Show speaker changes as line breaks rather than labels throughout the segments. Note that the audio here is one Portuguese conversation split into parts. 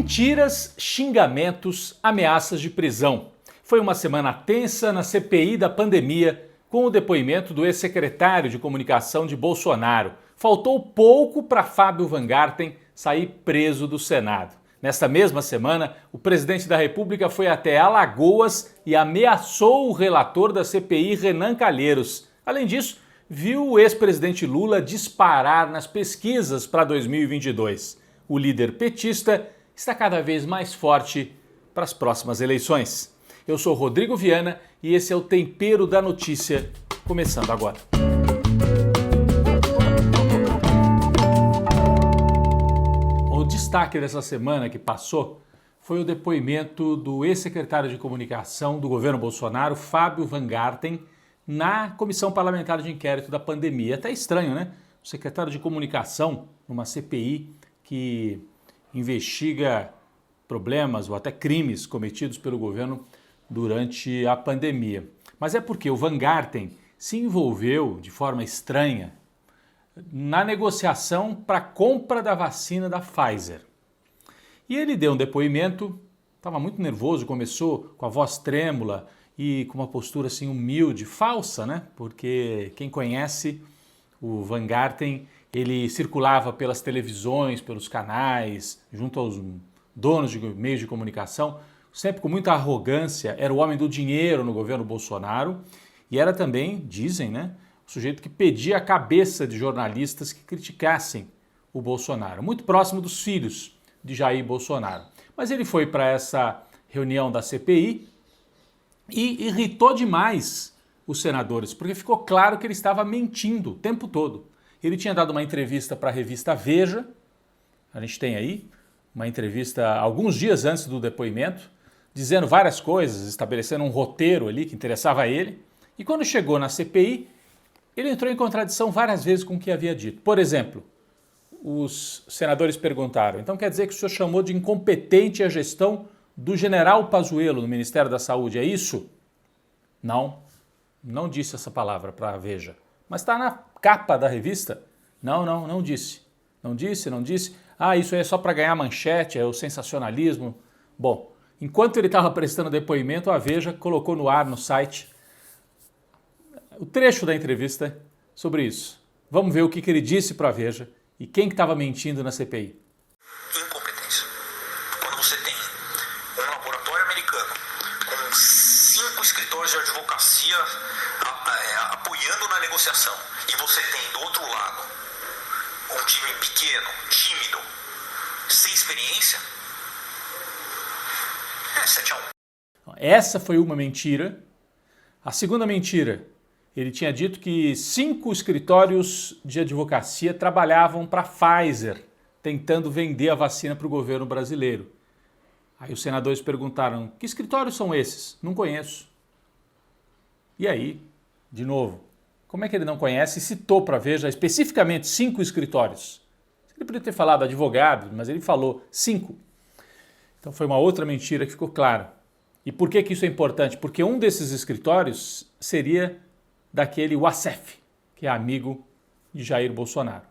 Mentiras, xingamentos, ameaças de prisão. Foi uma semana tensa na CPI da pandemia, com o depoimento do ex-secretário de comunicação de Bolsonaro. Faltou pouco para Fábio Van Garten sair preso do Senado. Nesta mesma semana, o presidente da República foi até Alagoas e ameaçou o relator da CPI, Renan Calheiros. Além disso, viu o ex-presidente Lula disparar nas pesquisas para 2022. O líder petista está cada vez mais forte para as próximas eleições. Eu sou Rodrigo Viana e esse é o Tempero da Notícia, começando agora. O destaque dessa semana que passou foi o depoimento do ex-secretário de comunicação do governo Bolsonaro, Fábio Van Garten, na Comissão Parlamentar de Inquérito da Pandemia. É até estranho, né? O secretário de comunicação numa CPI que investiga problemas ou até crimes cometidos pelo governo durante a pandemia. Mas é porque o Van Garten se envolveu de forma estranha na negociação para a compra da vacina da Pfizer. E ele deu um depoimento, estava muito nervoso, começou com a voz trêmula e com uma postura assim humilde, falsa, né? Porque quem conhece o Van Garten, ele circulava pelas televisões, pelos canais, junto aos donos de meios de comunicação, sempre com muita arrogância, era o homem do dinheiro no governo Bolsonaro e era também, dizem, né, o sujeito que pedia a cabeça de jornalistas que criticassem o Bolsonaro, muito próximo dos filhos de Jair Bolsonaro. Mas ele foi para essa reunião da CPI e irritou demais os senadores, porque ficou claro que ele estava mentindo o tempo todo. Ele tinha dado uma entrevista para a revista Veja, a gente tem aí uma entrevista alguns dias antes do depoimento, dizendo várias coisas, estabelecendo um roteiro ali que interessava a ele. E quando chegou na CPI, ele entrou em contradição várias vezes com o que havia dito. Por exemplo, os senadores perguntaram, então quer dizer que o senhor chamou de incompetente a gestão do general Pazuello no Ministério da Saúde, é isso? Não disse essa palavra para a Veja. Mas está na capa da revista? Não disse. Não disse. Ah, isso aí é só para ganhar manchete, é o sensacionalismo. Bom, enquanto ele estava prestando depoimento, a Veja colocou no ar, no site, o trecho da entrevista sobre isso. Vamos ver o que ele disse para a Veja e quem que estava mentindo na CPI.
Incompetência. Quando você tem um laboratório americano com 5 escritórios de advocacia apoiando na negociação e você tem do outro lado um time pequeno, tímido, sem experiência, 7-1.
Essa foi uma mentira. A segunda mentira, ele tinha dito que 5 escritórios de advocacia trabalhavam para a Pfizer, tentando vender a vacina para o governo brasileiro. Aí os senadores perguntaram, que escritórios são esses? Não conheço. E aí, de novo, como é que ele não conhece e citou para a Veja especificamente 5 escritórios? Ele podia ter falado advogado, mas ele falou 5. Então foi uma outra mentira que ficou clara. E por que isso é importante? Porque um desses escritórios seria daquele Wassef, que é amigo de Jair Bolsonaro.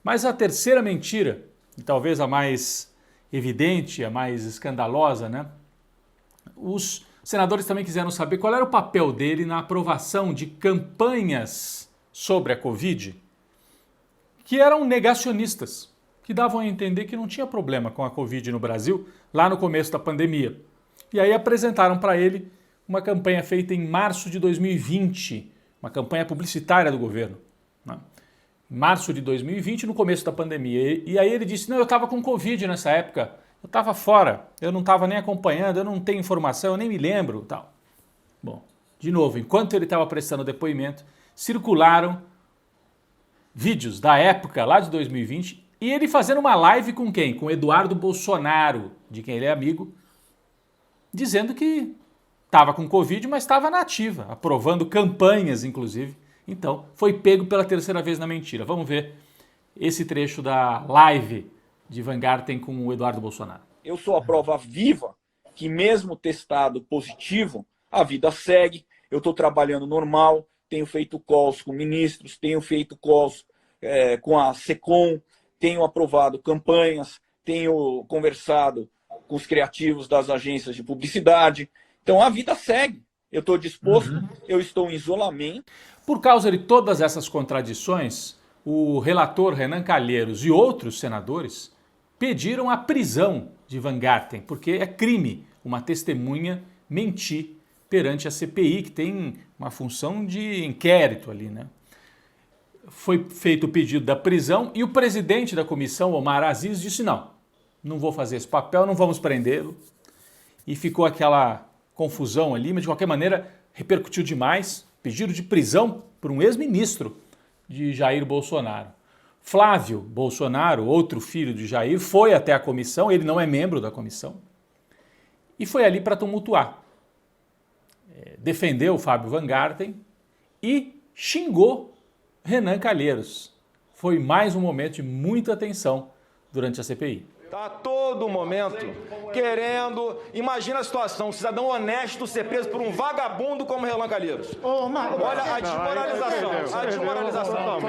Mas a terceira mentira, e talvez a mais evidente, a mais escandalosa, né? Os senadores também quiseram saber qual era o papel dele na aprovação de campanhas sobre a Covid que eram negacionistas, que davam a entender que não tinha problema com a Covid no Brasil lá no começo da pandemia. E aí apresentaram para ele uma campanha feita em março de 2020, uma campanha publicitária do governo, né? Em março de 2020, no começo da pandemia. E aí ele disse, não, eu estava com Covid nessa época, eu estava fora, eu não estava nem acompanhando, eu não tenho informação, eu nem me lembro, tal. Bom, de novo, enquanto ele estava prestando depoimento, circularam vídeos da época, lá de 2020, e ele fazendo uma live com quem? Com Eduardo Bolsonaro, de quem ele é amigo, dizendo que estava com Covid, mas estava na ativa, aprovando campanhas, inclusive. Então, foi pego pela terceira vez na mentira. Vamos ver esse trecho da live de Van Garten com o Eduardo Bolsonaro.
Eu sou a prova viva que mesmo testado positivo, a vida segue, eu estou trabalhando normal, tenho feito calls com ministros, tenho feito calls com a SECOM, tenho aprovado campanhas, tenho conversado com os criativos das agências de publicidade. Então a vida segue. Eu estou disposto, eu estou em isolamento.
Por causa de todas essas contradições, o relator Renan Calheiros e outros senadores pediram a prisão de Van Garten, porque é crime uma testemunha mentir perante a CPI, que tem uma função de inquérito ali, né? Foi feito o pedido da prisão e o presidente da comissão, Omar Aziz, disse não vou fazer esse papel, não vamos prendê-lo. E ficou aquela confusão ali, mas de qualquer maneira repercutiu demais. Pedido de prisão por um ex-ministro de Jair Bolsonaro. Flávio Bolsonaro, outro filho de Jair, foi até a comissão, ele não é membro da comissão, e foi ali para tumultuar. Defendeu o Fábio Van Garten e xingou Renan Calheiros. Foi mais um momento de muita tensão durante a CPI.
Tá a todo momento querendo. Imagina a situação: um cidadão honesto ser preso por um vagabundo como Renan Calheiros. Olha a desmoralização. A desmoralização.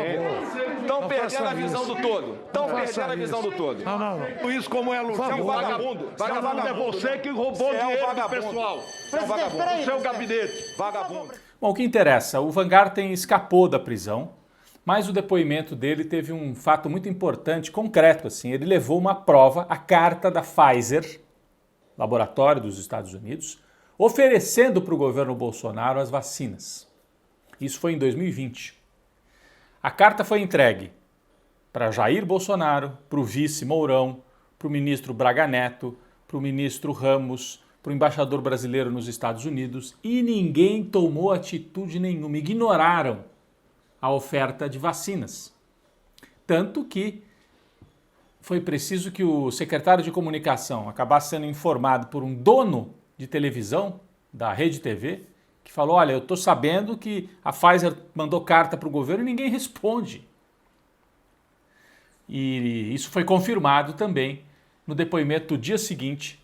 Estão perdendo a visão do todo. Estão perdendo a visão do todo.
Não. Isso como é alusivo.
Você é um vagabundo.
Vagabundo é você que roubou dinheiro do pessoal.
Você é um vagabundo.
O seu gabinete.
Vagabundo.
Bom, o que interessa, o Van Garten escapou da prisão, mas o depoimento dele teve um fato muito importante, concreto assim. Ele levou uma prova, a carta da Pfizer, laboratório dos Estados Unidos, oferecendo para o governo Bolsonaro as vacinas. Isso foi em 2020. A carta foi entregue para Jair Bolsonaro, para o vice Mourão, para o ministro Braga Neto, para o ministro Ramos, para o embaixador brasileiro nos Estados Unidos, e ninguém tomou atitude nenhuma, ignoraram a oferta de vacinas. Tanto que foi preciso que o secretário de comunicação acabasse sendo informado por um dono de televisão da Rede TV, que falou, olha, eu estou sabendo que a Pfizer mandou carta para o governo e ninguém responde. E isso foi confirmado também no depoimento do dia seguinte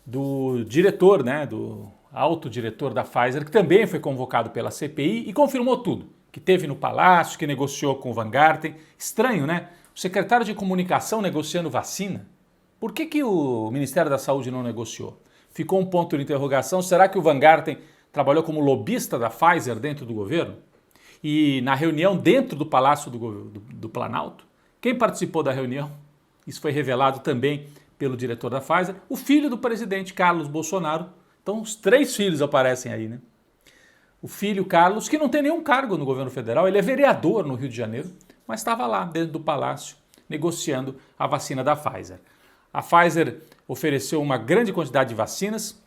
do diretor, do alto diretor da Pfizer, que também foi convocado pela CPI e confirmou tudo, que teve no Palácio, que negociou com o Van Garten. Estranho, né? O secretário de comunicação negociando vacina. Por que o Ministério da Saúde não negociou? Ficou um ponto de interrogação. Será que o Van Garten trabalhou como lobista da Pfizer dentro do governo? E na reunião dentro do Palácio do Planalto? Quem participou da reunião? Isso foi revelado também pelo diretor da Pfizer. O filho do presidente, Carlos Bolsonaro. Então os 3 filhos aparecem aí, né? O filho Carlos, que não tem nenhum cargo no governo federal, ele é vereador no Rio de Janeiro, mas estava lá dentro do palácio negociando a vacina da Pfizer. A Pfizer ofereceu uma grande quantidade de vacinas.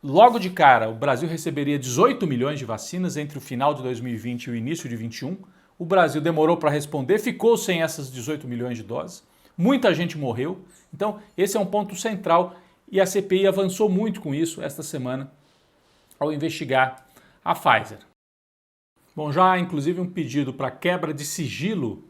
Logo de cara, o Brasil receberia 18 milhões de vacinas entre o final de 2020 e o início de 2021. O Brasil demorou para responder, ficou sem essas 18 milhões de doses. Muita gente morreu. Então, esse é um ponto central e a CPI avançou muito com isso esta semana ao investigar a Pfizer. Bom, já há inclusive um pedido para quebra de sigilo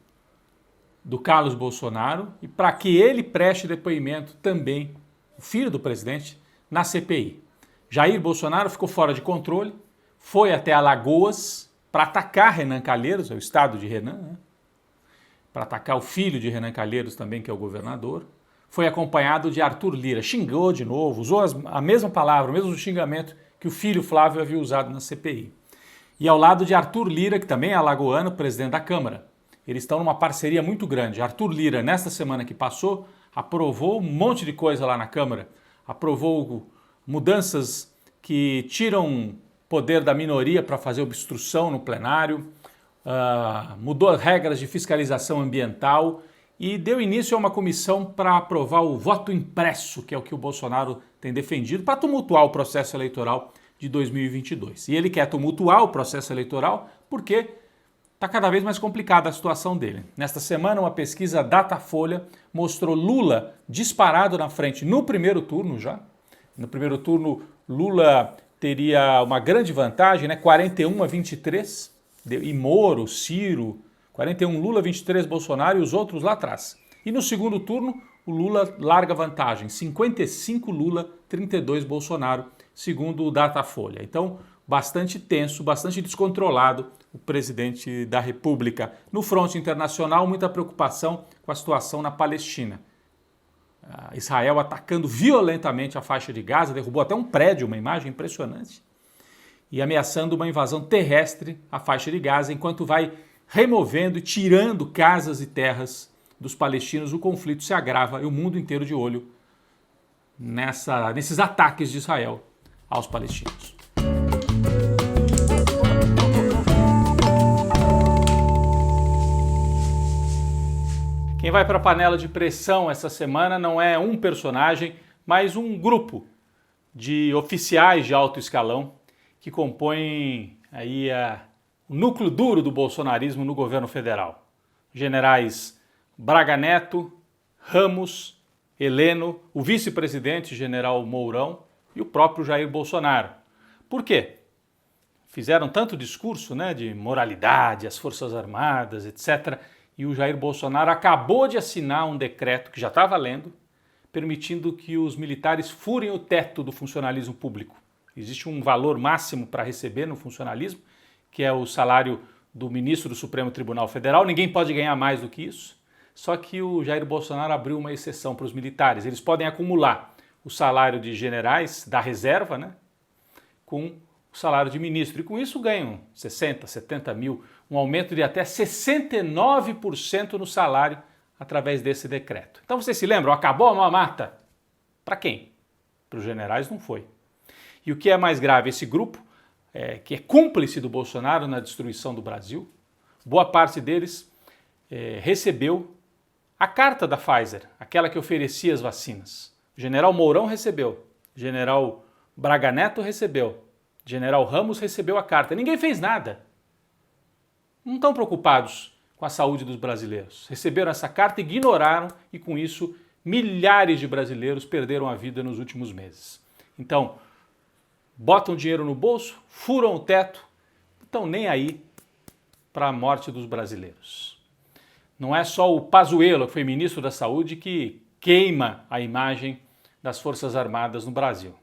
do Carlos Bolsonaro e para que ele preste depoimento também, o filho do presidente, na CPI. Jair Bolsonaro ficou fora de controle, foi até Alagoas para atacar Renan Calheiros, é o estado de Renan, para atacar o filho de Renan Calheiros também, que é o governador. Foi acompanhado de Arthur Lira, xingou de novo, usou a mesma palavra, o mesmo xingamento que o filho Flávio havia usado na CPI. E ao lado de Arthur Lira, que também é alagoano, presidente da Câmara. Eles estão numa parceria muito grande. Arthur Lira, nesta semana que passou, aprovou um monte de coisa lá na Câmara. Aprovou mudanças que tiram poder da minoria para fazer obstrução no plenário, mudou as regras de fiscalização ambiental e deu início a uma comissão para aprovar o voto impresso, que é o que o Bolsonaro tem defendido, para tumultuar o processo eleitoral de 2022. E ele quer tumultuar o processo eleitoral porque está cada vez mais complicada a situação dele. Nesta semana, uma pesquisa Datafolha mostrou Lula disparado na frente no primeiro turno já. No primeiro turno, Lula teria uma grande vantagem, 41-23, e Moro, Ciro, 41 Lula, 23 Bolsonaro e os outros lá atrás. E no segundo turno, o Lula larga vantagem, 55 Lula, 32 Bolsonaro, segundo o Datafolha. Então, bastante tenso, bastante descontrolado o presidente da República. No fronte internacional, muita preocupação com a situação na Palestina. Israel atacando violentamente a faixa de Gaza, derrubou até um prédio, uma imagem impressionante, e ameaçando uma invasão terrestre à faixa de Gaza, enquanto vai removendo e tirando casas e terras dos palestinos. O conflito se agrava e o mundo inteiro de olho nesses ataques de Israel aos palestinos. Quem vai para a panela de pressão essa semana não é um personagem, mas um grupo de oficiais de alto escalão que compõem aí o núcleo duro do bolsonarismo no governo federal. Generais Braga Neto, Ramos, Heleno, o vice-presidente general Mourão e o próprio Jair Bolsonaro. Por quê? Fizeram tanto discurso, de moralidade, as Forças Armadas, etc., e o Jair Bolsonaro acabou de assinar um decreto que já está valendo, permitindo que os militares furem o teto do funcionalismo público. Existe um valor máximo para receber no funcionalismo, que é o salário do ministro do Supremo Tribunal Federal. Ninguém pode ganhar mais do que isso. Só que o Jair Bolsonaro abriu uma exceção para os militares. Eles podem acumular o salário de generais da reserva, com o salário de ministro. E com isso ganham 60, 70 mil, um aumento de até 69% no salário através desse decreto. Então vocês se lembram, acabou a mamata? Para quem? Para os generais não foi. E o que é mais grave, esse grupo, que é cúmplice do Bolsonaro na destruição do Brasil, boa parte deles recebeu a carta da Pfizer, aquela que oferecia as vacinas. O general Mourão recebeu, o general Braga Neto recebeu, o general Ramos recebeu a carta. Ninguém fez nada. Não estão preocupados com a saúde dos brasileiros. Receberam essa carta, ignoraram e com isso milhares de brasileiros perderam a vida nos últimos meses. Então, botam dinheiro no bolso, furam o teto, não estão nem aí para a morte dos brasileiros. Não é só o Pazuello, que foi ministro da Saúde, que queima a imagem das Forças Armadas no Brasil.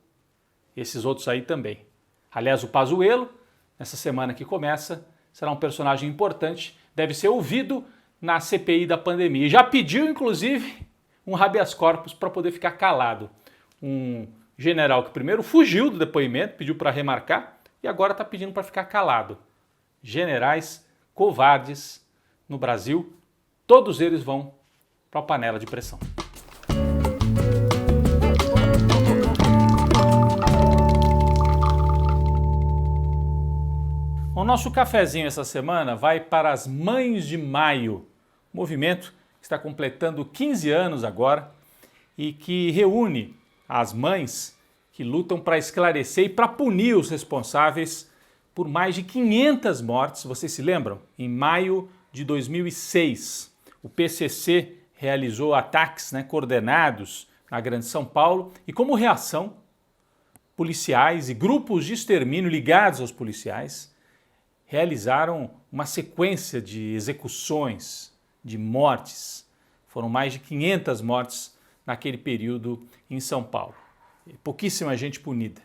Esses outros aí também. Aliás, o Pazuello, nessa semana que começa, será um personagem importante, deve ser ouvido na CPI da pandemia. Já pediu, inclusive, um habeas corpus para poder ficar calado. Um general que primeiro fugiu do depoimento, pediu para remarcar e agora está pedindo para ficar calado. Generais covardes no Brasil, todos eles vão para a panela de pressão. O nosso cafezinho essa semana vai para as Mães de Maio, movimento que está completando 15 anos agora e que reúne as mães que lutam para esclarecer e para punir os responsáveis por mais de 500 mortes. Vocês se lembram? Em maio de 2006, o PCC realizou ataques coordenados na Grande São Paulo e, como reação, policiais e grupos de extermínio ligados aos policiais realizaram uma sequência de execuções, de mortes. Foram mais de 500 mortes naquele período em São Paulo. Pouquíssima gente punida.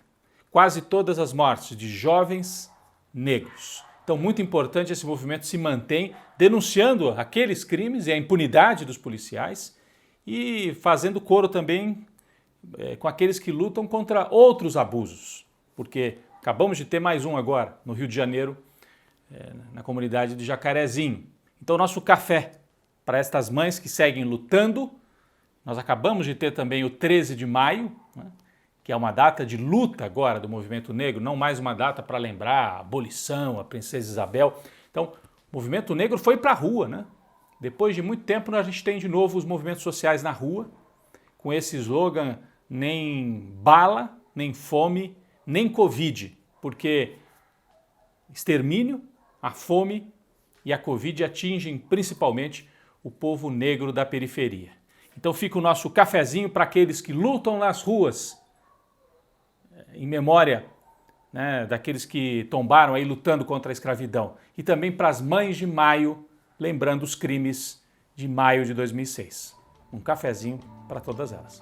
Quase todas as mortes de jovens negros. Então, muito importante, esse movimento se mantém denunciando aqueles crimes e a impunidade dos policiais e fazendo coro também com aqueles que lutam contra outros abusos. Porque acabamos de ter mais um agora, no Rio de Janeiro, na comunidade de Jacarezinho. Então, nosso café para estas mães que seguem lutando. Nós acabamos de ter também o 13 de maio, que é uma data de luta agora do movimento negro, não mais uma data para lembrar a abolição, a princesa Isabel. Então, o movimento negro foi para a rua, Depois de muito tempo, a gente tem de novo os movimentos sociais na rua, com esse slogan: nem bala, nem fome, nem Covid, porque extermínio, a fome e a Covid atingem principalmente o povo negro da periferia. Então fica o nosso cafezinho para aqueles que lutam nas ruas, em memória daqueles que tombaram aí lutando contra a escravidão. E também para as Mães de Maio, lembrando os crimes de maio de 2006. Um cafezinho para todas elas.